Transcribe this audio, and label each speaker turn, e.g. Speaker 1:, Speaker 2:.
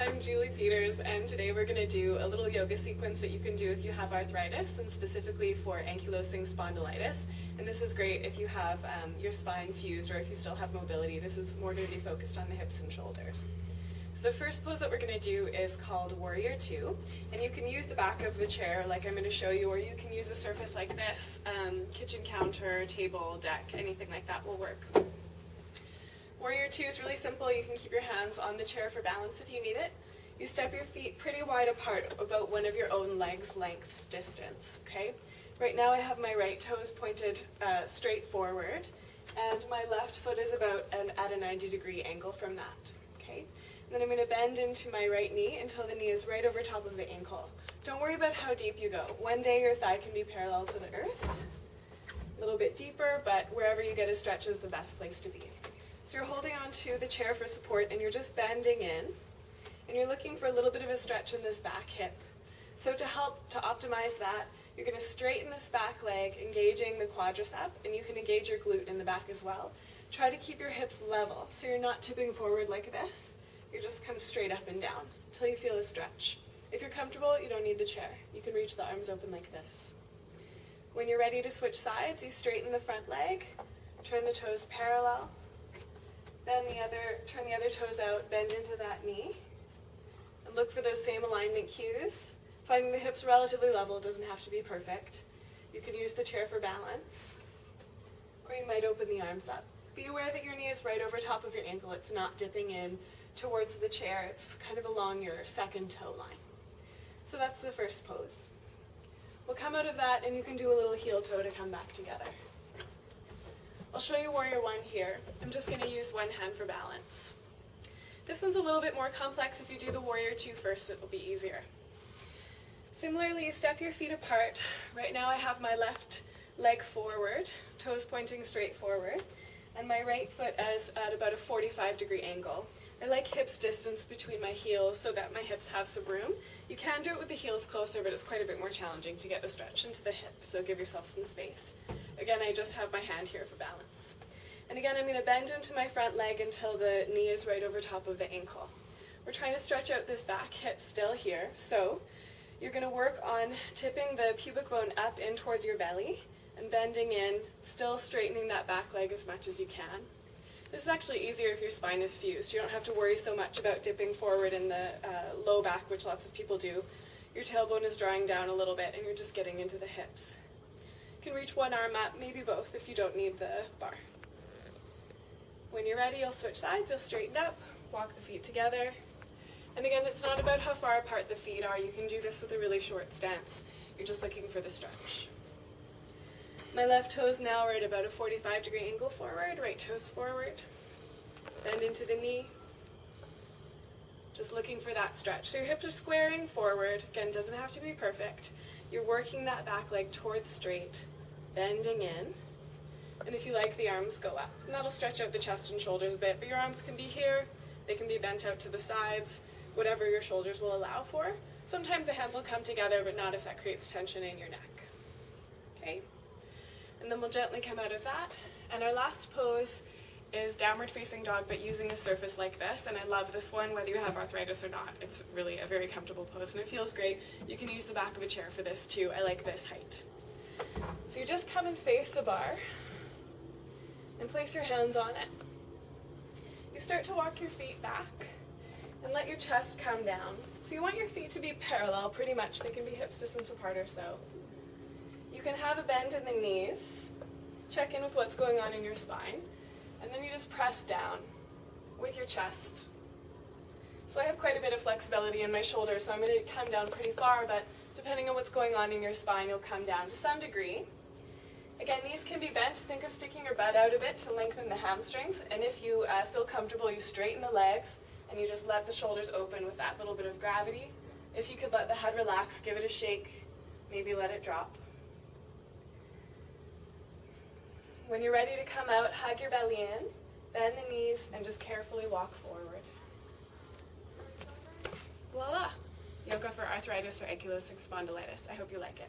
Speaker 1: I'm Julie Peters, and today we're going to do a little yoga sequence that you can do if you have arthritis, and specifically for ankylosing spondylitis. And this is great if you have your spine fused or if you still have mobility. This is more going to be focused on the hips and shoulders. So the first pose that we're going to do is called Warrior Two, and you can use the back of the chair like I'm going to show you, or you can use a surface like this, kitchen counter, table, deck, anything like that will work. Warrior Two is really simple. You can keep your hands on the chair for balance if you need it. You step your feet pretty wide apart, about one of your own legs' lengths distance, okay? Right now I have my right toes pointed straight forward, and my left foot is about at a 90-degree angle from that, okay? And then I'm going to bend into my right knee until the knee is right over top of the ankle. Don't worry about how deep you go. One day your thigh can be parallel to the earth, a little bit deeper, but wherever you get a stretch is the best place to be. So you're holding onto the chair for support and you're just bending in, and you're looking for a little bit of a stretch in this back hip. So to help to optimize that, you're going to straighten this back leg, engaging the quadricep, and you can engage your glute in the back as well. Try to keep your hips level so you're not tipping forward like this. You just come straight up and down until you feel a stretch. If you're comfortable, you don't need the chair. You can reach the arms open like this. When you're ready to switch sides, you straighten the front leg, turn the toes parallel, then turn the other toes out, bend into that knee, and look for those same alignment cues. Finding the hips relatively level, it doesn't have to be perfect. You can use the chair for balance, or you might open the arms up. Be aware that your knee is right over top of your ankle. It's not dipping in towards the chair. It's kind of along your second toe line. So that's the first pose. We'll come out of that and you can do a little heel toe to come back together. I'll show you Warrior One here. I'm just going to use one hand for balance. This one's a little bit more complex. If you do the Warrior Two first, it will be easier. Similarly, you step your feet apart. Right now I have my left leg forward, toes pointing straight forward, and my right foot is at about a 45-degree angle. I like hips distance between my heels so that my hips have some room. You can do it with the heels closer, but it's quite a bit more challenging to get the stretch into the hip, so give yourself some space. Again, I just have my hand here for balance. And again, I'm going to bend into my front leg until the knee is right over top of the ankle. We're trying to stretch out this back hip still here, so you're going to work on tipping the pubic bone up in towards your belly and bending in, still straightening that back leg as much as you can. This is actually easier if your spine is fused. You don't have to worry so much about dipping forward in the low back, which lots of people do. Your tailbone is drawing down a little bit and you're just getting into the hips. You can reach one arm up, maybe both if you don't need the bar. When you're ready, you'll switch sides, you'll straighten up, walk the feet together. And again, it's not about how far apart the feet are. You can do this with a really short stance. You're just looking for the stretch. My left toes now are at about a 45-degree angle forward, right toes forward. Bend into the knee. Just looking for that stretch. So your hips are squaring forward. Again, doesn't have to be perfect. You're working that back leg towards straight, bending in. And if you like, the arms go up. And that'll stretch out the chest and shoulders a bit, but your arms can be here. They can be bent out to the sides, whatever your shoulders will allow for. Sometimes the hands will come together, but not if that creates tension in your neck. Okay? And then we'll gently come out of that. And our last pose is downward facing dog, but using a surface like this. And I love this one, whether you have arthritis or not. It's really a very comfortable pose, and it feels great. You can use the back of a chair for this too. I like this height. So you just come and face the bar and place your hands on it. You start to walk your feet back and let your chest come down. So you want your feet to be parallel pretty much. They can be hips distance apart or so. You can have a bend in the knees. Check in with what's going on in your spine. And then you just press down with your chest. So I have quite a bit of flexibility in my shoulders, so I'm going to come down pretty far, but depending on what's going on in your spine, you'll come down to some degree. Again, knees can be bent. Think of sticking your butt out a bit to lengthen the hamstrings. And if you feel comfortable, you straighten the legs and you just let the shoulders open with that little bit of gravity. If you could let the head relax, give it a shake, maybe let it drop. When you're ready to come out, hug your belly in, bend the knees, and just carefully walk forward. Voila! Yoga for arthritis or ankylosing spondylitis. I hope you like it.